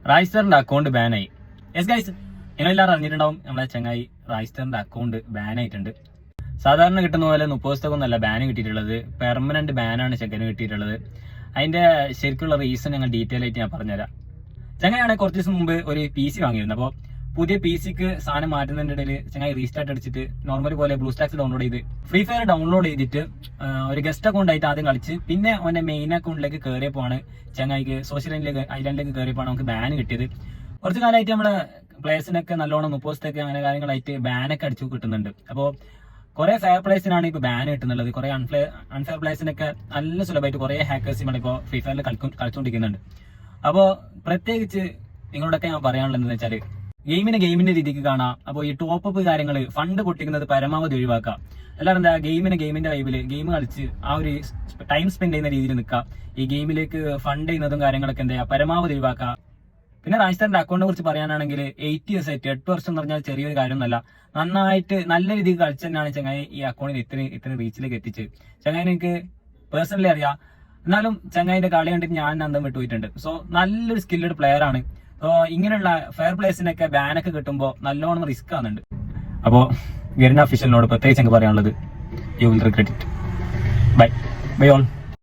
റായ്സ്റ്ററിന്റെ account ബാനായി. Yes guys, നിങ്ങളെല്ലാവരും അറിഞ്ഞിട്ടുണ്ടാവും നമ്മളെ ചങ്ങായി റായ്സ്റ്ററിന്റെ അക്കൗണ്ട് ബാനായിട്ടുണ്ട്. സാധാരണ കിട്ടുന്ന പോലെ 30 ദിവസത്തേക്കൊന്നല്ല ബാൻ കിട്ടിയിട്ടുള്ളത്, പെർമനന്റ് ബാനാണ് ചെക്കന് കിട്ടിയിട്ടുള്ളത്. അതിന്റെ ശരിക്കുള്ള റീസൺ ഞങ്ങൾ ഡീറ്റെയിൽ ആയിട്ട് ഞാൻ പറഞ്ഞുതരാം. ചങ്ങായാണെങ്കിൽ കുറച്ച് ദിവസം മുമ്പ് ഒരു PC വാങ്ങിയിരുന്നു. അപ്പോൾ പുതിയ PCക്ക് സാധനം മാറ്റുന്നതിന്റെ ഇടയിൽ ചങ്ങായി റീസ്റ്റാർട്ട് അടിച്ചിട്ട് നോർമൽ പോലെ ബ്ലൂ സ്റ്റാക്സ് ഡൗൺലോഡ് ചെയ്ത് ഫ്രീ ഫയർ ഡൗൺലോഡ് ചെയ്തിട്ട് ഒരു ഗസ്റ്റ് അക്കൗണ്ട് ആയിട്ട് ആദ്യം കളിച്ച് പിന്നെ അവന്റെ മെയിൻ അക്കൗണ്ടിലേക്ക് കയറിയപ്പോഴാണ് ചങ്ങായിക്ക് സോഷ്യൽ ഐലൻഡിലേക്ക് കയറിയപ്പോൾ നമുക്ക് ബാൻ കിട്ടിയത്. കുറച്ച് കാലമായിട്ട് നമ്മുടെ പ്ലേയേഴ്സിനൊക്കെ നല്ലോണം 30 ദിവസത്തേക്ക് അങ്ങനെ കാര്യങ്ങളായിട്ട് ബാനൊക്കെ അടിച്ചു കിട്ടുന്നുണ്ട്. അപ്പോൾ കുറെ ഫെയർ പ്ലേയേഴ്സിനാണ് ഇപ്പോൾ ബാൻ കിട്ടുന്നുള്ളത്. കുറെ അൺഫെയർ പ്ലേയേഴ്സിനൊക്കെ നല്ല സുലഭമായിട്ട് കുറെ ഹാക്കേഴ്സ് നമ്മളിപ്പോൾ ഫ്രീ ഫയറിൽ കളിച്ചുകൊണ്ടിരിക്കുന്നുണ്ട്. അപ്പോൾ പ്രത്യേകിച്ച് നിങ്ങളോടൊക്കെ ഞാൻ പറയാനുള്ളത് എന്താ വെച്ചാൽ ഗെയിമിന്റെ രീതിക്ക് കാണാം. അപ്പോൾ ഈ ടോപ്പ് അപ്പ് കാര്യങ്ങൾ ഫണ്ട് പൊട്ടിക്കുന്നത് പരമാവധി ഒഴിവാക്കാം. എല്ലാവരും എന്താ ഗെയിമിന്റെ വൈബില് ഗെയിം കളിച്ച് ആ ഒരു ടൈം സ്പെൻഡ് ചെയ്യുന്ന രീതിയിൽ നിൽക്കാം. ഈ ഗെയിമിലേക്ക് ഫണ്ട് ചെയ്യുന്നതും കാര്യങ്ങളൊക്കെ എന്താ പരമാവധി ഒഴിവാക്കാം. പിന്നെ റായ്സ്റ്ററിന്റെ അക്കൗണ്ടിനെ കുറിച്ച് പറയാനാണെങ്കിൽ 8 years ആയിട്ട് 8 വർഷം എന്ന് പറഞ്ഞാൽ ചെറിയൊരു കാര്യമൊന്നുമല്ല. നന്നായിട്ട് നല്ല രീതിയിൽ കളിച്ചു തന്നെയാണ് ചങ്ങായി ഈ അക്കൗണ്ടിന് ഇത്ര റീച്ചിലേക്ക് എത്തിച്ച്. ചങ്ങായിനെ എനിക്ക് പേഴ്സണലി അറിയാം. എന്നാലും ചങ്ങായിന്റെ കളി കണ്ടിട്ട് ഞാൻ അന്തം വിട്ടുപോയിട്ടുണ്ട്. സോ നല്ലൊരു സ്കില്ലഡ് പ്ലെയർ ആണ്. സോ ഇങ്ങനെയുള്ള ഫെയർ പ്ലേസിനൊക്കെ ബാനൊക്കെ കിട്ടുമ്പോൾ നല്ലോണം റിസ്ക് ആകുന്നുണ്ട്. അപ്പോൾ ഗെറിന ഒഫീഷ്യലിനോട് പ്രത്യേകിച്ച് എനിക്ക് പറയാനുള്ളത്, you will regret it. Bye all.